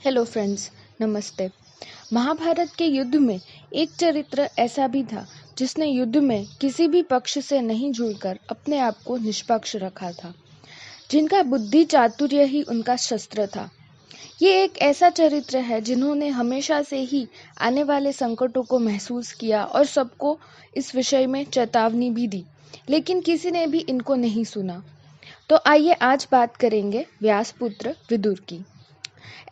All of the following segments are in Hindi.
हेलो फ्रेंड्स, नमस्ते। महाभारत के युद्ध में एक चरित्र ऐसा भी था जिसने युद्ध में किसी भी पक्ष से नहीं जुड़कर अपने आप को निष्पक्ष रखा था, जिनका बुद्धि चातुर्य ही उनका शस्त्र था। ये एक ऐसा चरित्र है जिन्होंने हमेशा से ही आने वाले संकटों को महसूस किया और सबको इस विषय में चेतावनी भी दी, लेकिन किसी ने भी इनको नहीं सुना। तो आइए आज बात करेंगे व्यासपुत्र विदुर की।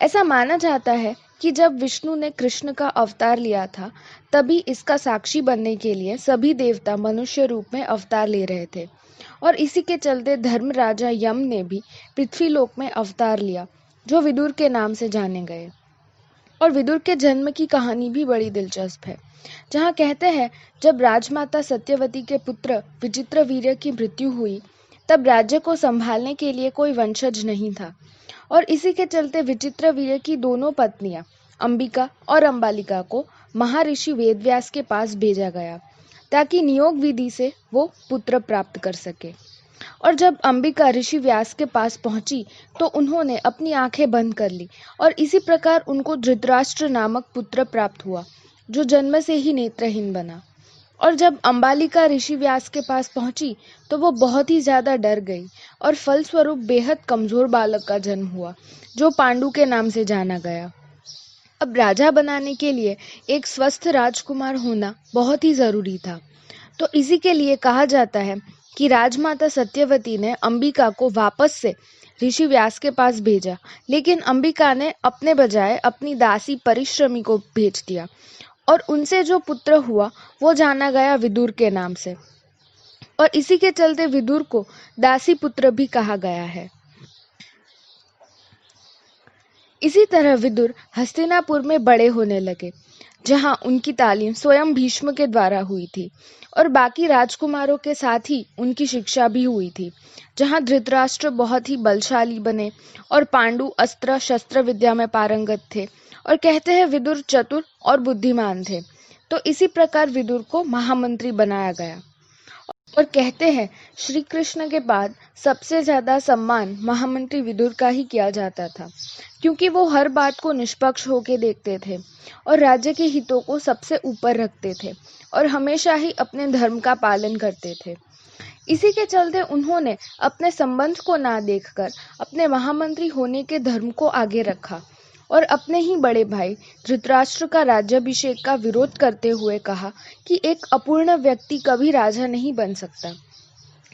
ऐसा माना जाता है कि जब विष्णु ने कृष्ण का अवतार लिया था, तभी इसका साक्षी बनने के लिए सभी देवता मनुष्य रूप में अवतार ले रहे थे, और इसी के चलते धर्म राजा यम ने भी पृथ्वीलोक में अवतार लिया, जो विदुर के नाम से जाने गए। और विदुर के जन्म की कहानी भी बड़ी दिलचस्प है, जहाँ कहते हैं जब राजमाता सत्यवती के पुत्र विचित्रवीर्य की मृत्यु हुई, तब राज्य को संभालने के लिए कोई वंशज नहीं था, और इसी के चलते विचित्रवीर्य की दोनों पत्नियां अंबिका और अंबालिका को महर्षि वेदव्यास के पास भेजा गया, ताकि नियोग विधि से वो पुत्र प्राप्त कर सके। और जब अंबिका ऋषि व्यास के पास पहुंची तो उन्होंने अपनी आंखें बंद कर ली, और इसी प्रकार उनको धृतराष्ट्र नामक पुत्र प्राप्त हुआ, जो जन्म से ही नेत्रहीन बना। और जब अंबालिका ऋषि व्यास के पास पहुंची तो वो बहुत ही ज्यादा डर गई, और फलस्वरूप बेहद कमजोर बालक का जन्म हुआ, जो पांडु के नाम से जाना गया। अब राजा बनाने के लिए एक स्वस्थ राजकुमार होना बहुत ही जरूरी था, तो इसी के लिए कहा जाता है कि राजमाता सत्यवती ने अंबिका को वापस से ऋषि व्यास के पास भेजा, लेकिन अंबिका ने अपने बजाय अपनी दासी परिश्रमी को भेज दिया, और उनसे जो पुत्र हुआ वो जाना गया विदुर के नाम से, और इसी के चलते विदुर को दासी पुत्र भी कहा गया है। इसी तरह विदुर हस्तिनापुर में बड़े होने लगे, जहां उनकी तालीम स्वयं भीष्म के द्वारा हुई थी, और बाकी राजकुमारों के साथ ही उनकी शिक्षा भी हुई थी, जहां धृतराष्ट्र बहुत ही बलशाली बने और पांडु अस्त्र शस्त्र विद्या में पारंगत थे, और कहते हैं विदुर चतुर और बुद्धिमान थे। तो इसी प्रकार विदुर को महामंत्री बनाया गया, और कहते हैं श्री कृष्ण के बाद सबसे ज्यादा सम्मान महामंत्री विदुर का ही किया जाता था, क्योंकि वो हर बात को निष्पक्ष होकर देखते थे और राज्य के हितों को सबसे ऊपर रखते थे, और हमेशा ही अपने धर्म का पालन करते थे। इसी के चलते उन्होंने अपने संबंध को ना देखकर अपने महामंत्री होने के धर्म को आगे रखा, और अपने ही बड़े भाई धृतराष्ट्र का राज्याभिषेक का विरोध करते हुए कहा कि एक अपूर्ण व्यक्ति कभी राजा नहीं बन सकता।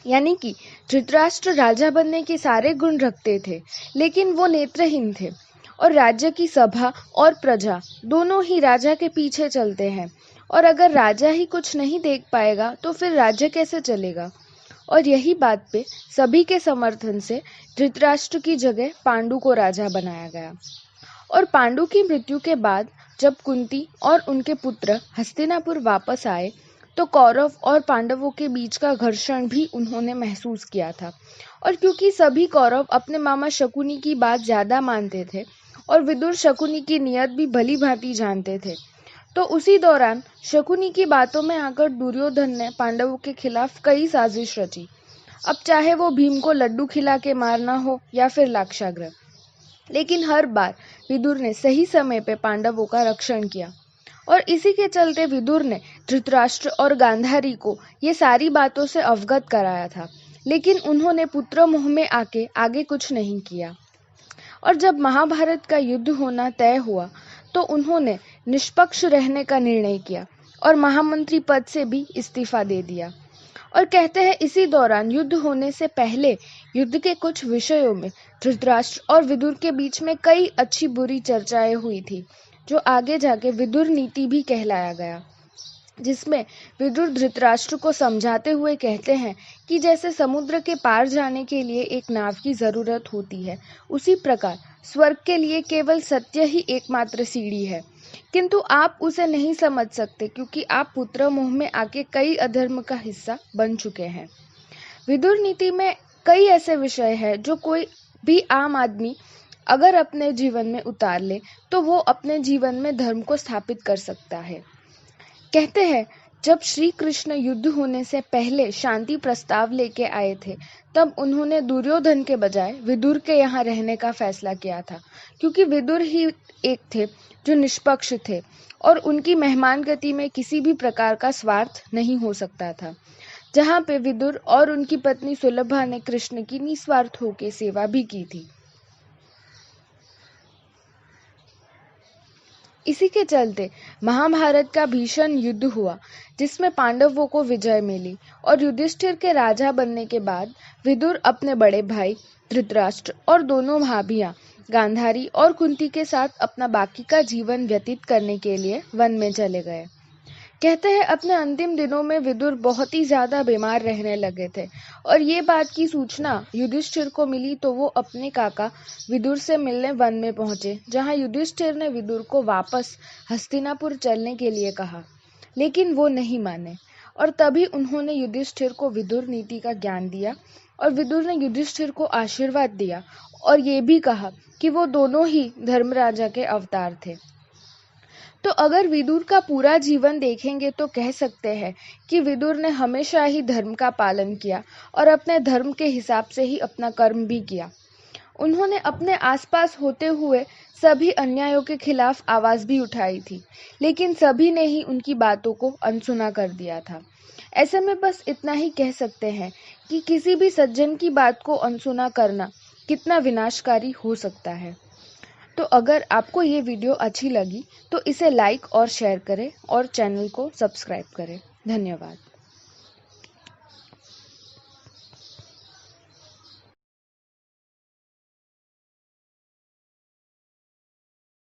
यानी कि धृतराष्ट्र राजा बनने के सारे गुण रखते थे, लेकिन वो नेत्रहीन थे, और राज्य की सभा और प्रजा दोनों ही राजा के पीछे चलते हैं, और अगर राजा ही कुछ नहीं देख पाएगा तो फिर राज्य कैसे चलेगा। और यही बात पे सभी के समर्थन से धृतराष्ट्र की जगह पांडु को राजा बनाया गया। और पांडु की मृत्यु के बाद जब कुंती और उनके पुत्र हस्तिनापुर वापस आए, तो कौरव और पांडवों के बीच का घर्षण भी उन्होंने महसूस किया था, और क्योंकि सभी कौरव अपने मामा शकुनी की बात ज्यादा मानते थे और विदुर शकुनी की नियत भी भली भांति जानते थे, तो उसी दौरान शकुनी की बातों में आकर दुर्योधन ने पांडवों के खिलाफ कई साजिश रची। अब चाहे वो भीम को लड्डू खिला के मारना हो या फिर लाक्षागृह, लेकिन हर बार विदुर ने सही समय पे पांडवों का रक्षण किया, और इसी के चलते विदुर ने धृतराष्ट्र और गांधारी को ये सारी बातों से अवगत कराया था, लेकिन उन्होंने पुत्र मोह में आगे कुछ नहीं किया। और जब महाभारत का युद्ध होना तय हुआ तो उन्होंने निष्पक्ष रहने का निर्णय किया और महामंत्री पद से भी इस्तीफा दे दिया। और कहते हैं इसी दौरान युद्ध होने से पहले युद्ध के कुछ विषयों में धृतराष्ट्र और विदुर के बीच में कई अच्छी बुरी चर्चाएं हुई थी, जो आगे जाके विदुर नीति भी कहलाया गया, जिसमें विदुर धृतराष्ट्र को समझाते हुए कहते हैं कि जैसे समुद्र के पार जाने के लिए एक नाव की जरूरत होती है, उसी प्रकार स्वर्ग के लिए केवल सत्य ही एकमात्र सीढ़ी है, किंतु आप उसे नहीं समझ सकते क्योंकि आप पुत्र मोह में आके कई अधर्म का हिस्सा बन चुके हैं। विदुर नीति में कई ऐसे विषय हैं जो कोई भी आम आदमी अगर अपने जीवन में उतार ले तो वो अपने जीवन में धर्म को स्थापित कर सकता है। कहते हैं जब श्री कृष्ण युद्ध होने से पहले शांति प्रस्ताव लेके आए थे, तब उन्होंने दुर्योधन के बजाय विदुर के यहाँ रहने का फैसला किया था, क्योंकि विदुर ही एक थे जो निष्पक्ष थे और उनकी मेहमानगति में किसी भी प्रकार का स्वार्थ नहीं हो सकता था। जहाँ पे विदुर और उनकी पत्नी सुलभा ने कृष्ण की निस्वार्थ होकर सेवा भी की थी। इसी के चलते महाभारत का भीषण युद्ध हुआ, जिसमें पांडवों को विजय मिली और युधिष्ठिर के राजा बनने के बाद विदुर अपने बड़े भाई धृतराष्ट्र और दोनों भाभियां गांधारी और कुंती के साथ अपना बाकी का जीवन व्यतीत करने के लिए वन में चले गए। कहते हैं अपने अंतिम दिनों में विदुर बहुत ही ज्यादा बीमार रहने लगे थे और ये बात की सूचना युधिष्ठिर को मिली, तो वो अपने काका विदुर से मिलने वन में पहुंचे, जहां युधिष्ठिर ने विदुर को वापस हस्तिनापुर चलने के लिए कहा, लेकिन वो नहीं माने। और तभी उन्होंने युधिष्ठिर को विदुर नीति का ज्ञान दिया और विदुर ने युधिष्ठिर को आशीर्वाद दिया और ये भी कहा कि वो दोनों ही धर्मराजा के अवतार थे। तो अगर विदुर का पूरा जीवन देखेंगे तो कह सकते हैं कि विदुर ने हमेशा ही धर्म का पालन किया और अपने धर्म के हिसाब से ही अपना कर्म भी किया। उन्होंने अपने आसपास होते हुए सभी अन्यायों के खिलाफ आवाज भी उठाई थी, लेकिन सभी ने ही उनकी बातों को अनसुना कर दिया था। ऐसे में बस इतना ही कह सकते हैं कि किसी भी सज्जन की बात को अनसुना करना कितना विनाशकारी हो सकता है। तो अगर आपको ये वीडियो अच्छी लगी तो इसे लाइक और शेयर करें और चैनल को सब्सक्राइब करें। धन्यवाद।